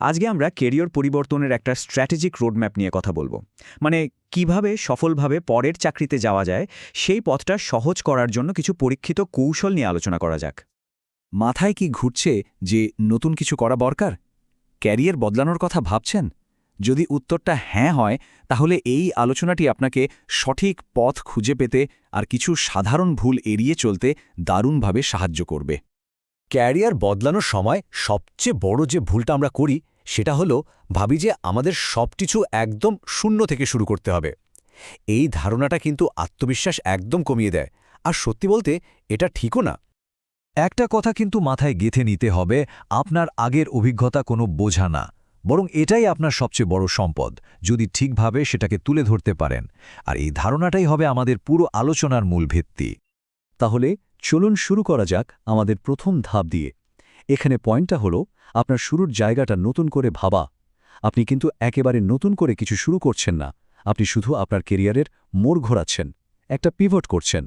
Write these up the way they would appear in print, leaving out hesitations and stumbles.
আজকে আমরা কেরিয়ার পরিবর্তনের একটা স্ট্র্যাটেজিক রোডম্যাপ নিয়ে কথা বলবো। মানে কিভাবে সফলভাবে পরের চাকরিতে যাওয়া যায়, সেই পথটা সহজ করার জন্য কিছু পরীক্ষিত কৌশল নিয়ে আলোচনা করা যাক। মাথায় কি ঘুরছে যে নতুন কিছু করা দরকার? ক্যারিয়ার বদলানোর কথা ভাবছেন? যদি উত্তরটা হ্যাঁ হয়, তাহলে এই আলোচনাটি আপনাকে সঠিক পথ খুঁজে পেতে আর কিছু সাধারণ ভুল এড়িয়ে চলতে দারুণভাবে সাহায্য করবে। ক্যারিয়ার বদলানোর সময় সবচেয়ে বড় যে ভুলটা আমরা করি সেটা হলো ভাবি যে আমাদের সবকিছু একদম শূন্য থেকে শুরু করতে হবে। এই ধারণাটা কিন্তু আত্মবিশ্বাস একদম কমিয়ে দেয়, আর সত্যি বলতে এটা ঠিকও না। একটা কথা কিন্তু মাথায় গেঁথে নিতে হবে, আপনার আগের অভিজ্ঞতা কোনো বোঝা না, বরং এটাই আপনার সবচেয়ে বড় সম্পদ, যদি ঠিকভাবে সেটাকে তুলে ধরতে পারেন। আর এই ধারণাটাই হবে আমাদের পুরো আলোচনার মূল ভিত্তি। তাহলে চলুন শুরু করা যাক আমাদের প্রথম ধাপ দিয়ে। এখানে পয়েন্টটা হলো আপনার শুরুর জায়গাটা নতুন করে ভাবা। আপনি কিন্তু একেবারে নতুন করে কিছু শুরু করছেন না, আপনি শুধু আপনার কেরিয়ারের মোড় ঘোরাচ্ছেন, একটা পিভট করছেন।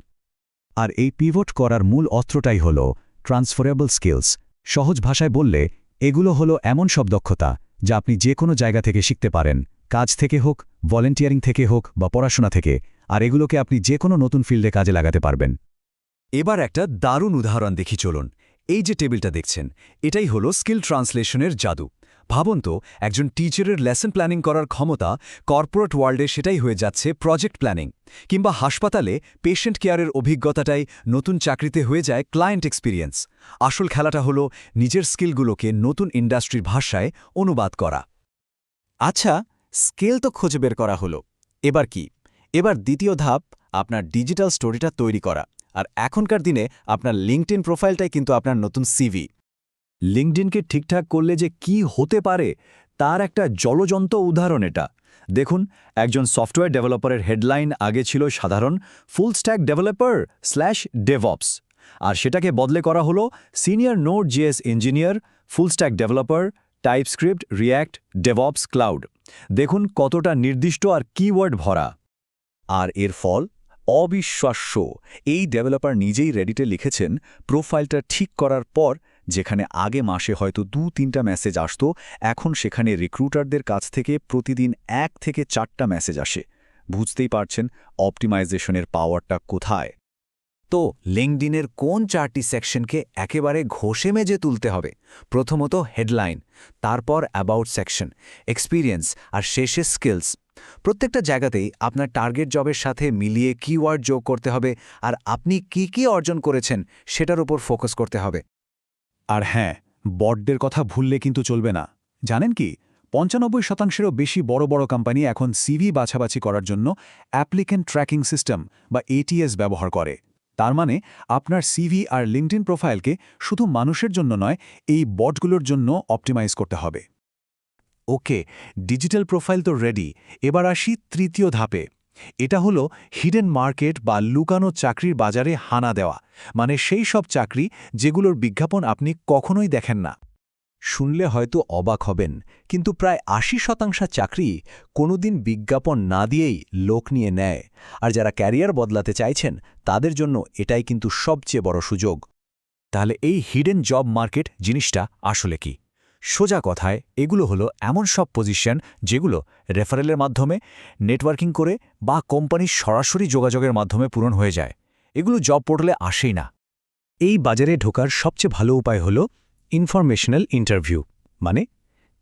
আর এই পিভট করার মূল অস্ত্রটাই হল ট্রান্সফারেবল স্কিলস। সহজ ভাষায় বললে এগুলো হলো এমন সব দক্ষতা যা আপনি যে কোনো জায়গা থেকে শিখতে পারেন, কাজ থেকে হোক, ভলেন্টিয়ারিং থেকে হোক বা পড়াশোনা থেকে, আর এগুলোকে আপনি যে কোনো নতুন ফিল্ডে কাজে লাগাতে পারবেন। এবার একটা দারুণ উদাহরণ দেখি চলুন। এই যে টেবিলটা দেখছেন, এটাই হলো স্কিল ট্রান্সলেশনের জাদু। ভাবুন তো, একজন টিচারের লেসন প্ল্যানিং করার ক্ষমতা কর্পোরেট ওয়ার্ল্ডে সেটাই হয়ে যাচ্ছে প্রজেক্ট প্ল্যানিং, কিংবা হাসপাতালে পেশেন্ট কেয়ারের অভিজ্ঞতাটাই নতুন চাকরিতে হয়ে যায় ক্লায়েন্ট এক্সপিরিয়েন্স। আসল খেলাটা হলো নিজের স্কিলগুলোকে নতুন ইন্ডাস্ট্রির ভাষায় অনুবাদ করা। আচ্ছা, স্কিল তো খুঁজে বের করা হলো, এবার কি? এবার দ্বিতীয় ধাপ, আপনার ডিজিটাল স্টোরিটা তৈরি করা। আর এখনকার দিনে আপনার লিঙ্কডইন প্রোফাইলটাই কিন্তু আপনার নতুন সিভি। লিঙ্কডইনকে ঠিকঠাক করলে যে কি হতে পারে তার একটা জ্বলজ্বন্ত উদাহরণ এটা। দেখুন, একজন সফটওয়্যার ডেভেলপারের হেডলাইন আগে ছিল সাধারণ ফুল স্ট্যাক ডেভেলপার/ডেভঅপস, আর সেটাকে বদলে করা হলো senior node JS engineer, full stack developer, TypeScript, react, DevOps cloud. দেখুন কতটা নির্দিষ্ট আর কিওয়ার্ড ভরা। আর এর ফল অবিশ্বাস্য। এই ডেভেলপার নিজেই রেডিটে লিখেছেন, প্রোফাইলটা ঠিক করার পর যেখানে আগে মাসে হয়তো 2-3টা মেসেজ আসত, এখন সেখানে রিক্রুটারদের কাছ থেকে প্রতিদিন 1 থেকে 4টা মেসেজ আসে। বুঝতেই পারছেন অপটিমাইজেশনের পাওয়ারটা কোথায়। তো লিঙ্কডইনের কোন 4টি সেকশনকে একেবারে ঘষে মেজে তুলতে হবে? প্রথমত হেডলাইন, তারপর অ্যাবাউট সেকশন, এক্সপিরিয়েন্স, আর শেষে স্কিলস। প্রত্যেকটা জায়গাতেই আপনার টার্গেট জবের সাথে মিলিয়ে কিওয়ার্ড যোগ করতে হবে, আর আপনি কি অর্জন করেছেন সেটার উপর ফোকাস করতে হবে। আর হ্যাঁ, বটদের কথা ভুললে কিন্তু চলবে না। জানেন কি, 95%-এরও বেশি বড় বড় কোম্পানি এখন সিভি বাছাবাছি করার জন্য অ্যাপ্লিকেন্ট ট্র্যাকিং সিস্টেম বা এটিএস ব্যবহার করে। তার মানে আপনার সিভি আর লিঙ্কডইন প্রোফাইলকে শুধু মানুষের জন্য নয়, এই বটগুলোর জন্য অপটিমাইজ করতে হবে। ওকে, ডিজিটাল প্রোফাইল তো রেডি, এবার আসি তৃতীয় ধাপে। এটা হলো হিডেন মার্কেট বা লুকানো চাকরির বাজারে হানা দেওয়া, মানে সেই সব চাকরি যেগুলোর বিজ্ঞাপন আপনি কখনোই দেখেন না। শুনলে হয়তো অবাক হবেন, কিন্তু প্রায় 80% চাকরি কোনোদিন বিজ্ঞাপন না দিয়েই লোক নিয়ে নেয়। আর যারা ক্যারিয়ার বদলাতে চাইছেন তাদের জন্য এটাই কিন্তু সবচেয়ে বড় সুযোগ। তাহলে এই হিডেন জব মার্কেট জিনিসটা আসলে কি? সোজা কথায়, এগুলো হলো এমন সব পজিশন যেগুলো রেফারেলের মাধ্যমে, নেটওয়ার্কিং করে বা কোম্পানির সরাসরি যোগাযোগের মাধ্যমে পূরণ হয়ে যায়। এগুলো জব পোর্টালে আসেই না। এই বাজারে ঢোকার সবচেয়ে ভালো উপায় হলো ইনফরমেশনাল ইন্টারভিউ, মানে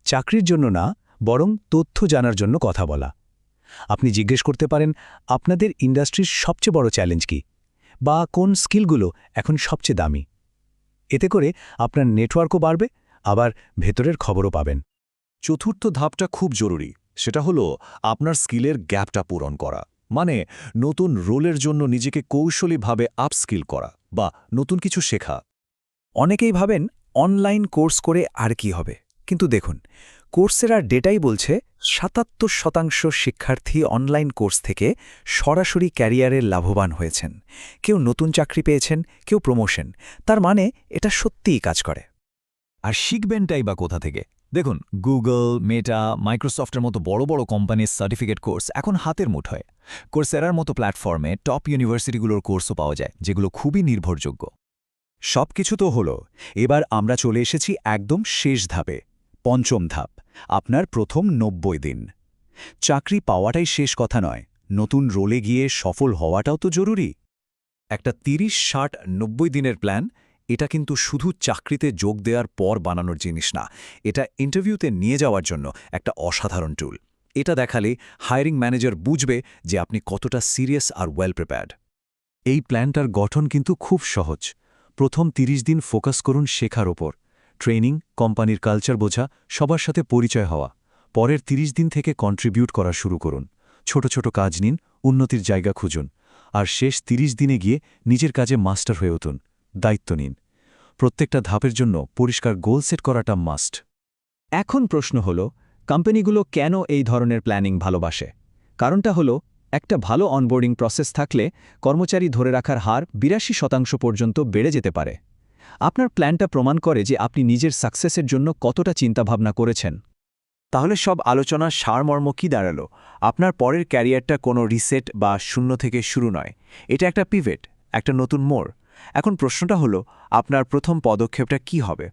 চাকরির জন্য না, বরং তথ্য জানার জন্য কথা বলা। আপনি জিজ্ঞেস করতে পারেন, আপনাদের ইন্ডাস্ট্রির সবচেয়ে বড় চ্যালেঞ্জ কি, বা কোন স্কিলগুলো এখন সবচেয়ে দামি। এতে করে আপনার নেটওয়ার্কও বাড়বে, আবার ভেতরের খবরও পাবেন। চতুর্থ ধাপটা খুব জরুরি, সেটা হলো আপনার স্কিলের গ্যাপটা পূরণ করা, মানে নতুন রোলের জন্য নিজেকে কৌশলীভাবে আপস্কিল করা বা নতুন কিছু শেখা। অনেকেই ভাবেন অনলাইন কোর্স করে আর কি হবে, কিন্তু দেখুন, কোর্সেরার ডেটাই বলছে 77% শিক্ষার্থী অনলাইন কোর্স থেকে সরাসরি ক্যারিয়ারের লাভবান হয়েছেন। কেউ নতুন চাকরি পেয়েছেন, কেউ প্রমোশন। তার মানে এটা সত্যিই কাজ করে। আর শিখবেনটাই বা কোথা থেকে? দেখুন, গুগল, মেটা, মাইক্রোসফটের মতো বড় বড় কোম্পানির সার্টিফিকেট কোর্স এখন হাতের মুঠোয়। কোর্সেরার মতো প্ল্যাটফর্মে টপ ইউনিভার্সিটিগুলোর কোর্সও পাওয়া যায়, যেগুলো খুবই নির্ভরযোগ্য। সব কিছু তো হলো, এবার আমরা চলে এসেছি একদম শেষ ধাপে, পঞ্চম ধাপ, আপনার প্রথম 90 দিন। চাকরি পাওয়াটাই শেষ কথা নয়, নতুন রোলে গিয়ে সফল হওয়াটাও তো জরুরি। একটা 30-60-90 দিনের প্ল্যান, এটা কিন্তু শুধু চাকরিতে যোগ দেওয়ার পর বানানোর জিনিস না, এটা ইন্টারভিউতে নিয়ে যাওয়ার জন্য একটা অসাধারণ টুল। এটা দেখালে হায়ারিং ম্যানেজার বুঝবে যে আপনি কতটা সিরিয়াস আর ওয়েল প্রিপেয়ার্ড। এই প্ল্যানটার গঠন কিন্তু খুব সহজ। প্রথম 30 দিন ফোকাস করুন শেখার ওপর, ট্রেনিং, কোম্পানির কালচার বোঝা, সবার সাথে পরিচয় হওয়া। পরের 30 দিন থেকে কন্ট্রিবিউট করা শুরু করুন, ছোট ছোট কাজ নিন, উন্নতির জায়গা খুঁজুন। আর শেষ 30 দিনে গিয়ে নিজের কাজে মাস্টার হয়ে উঠুন, দায়িত্ব নিন। প্রত্যেকটা ধাপের জন্য পরিষ্কার গোল সেট করাটা মাস্ট। এখন প্রশ্ন হল, কোম্পানিগুলো কেন এই ধরনের প্ল্যানিং ভালোবাসে? কারণটা হলো, একটা ভালো অনবোর্ডিং প্রসেস থাকলে কর্মচারী ধরে রাখার হার 82% পর্যন্ত বেড়ে যেতে পারে। আপনার প্ল্যানটা প্রমাণ করে যে আপনি নিজের সাকসেসের জন্য কতটা চিন্তাভাবনা করেছেন। তাহলে সব আলোচনার সারমর্ম কি দাঁড়ালো? আপনার পরের ক্যারিয়ারটা কোনো রিসেট বা শূন্য থেকে শুরু নয়, এটা একটা পিভেট, একটা নতুন মোড়। এখন প্রশ্নটা হলো, আপনার প্রথম পদক্ষেপটা কি হবে?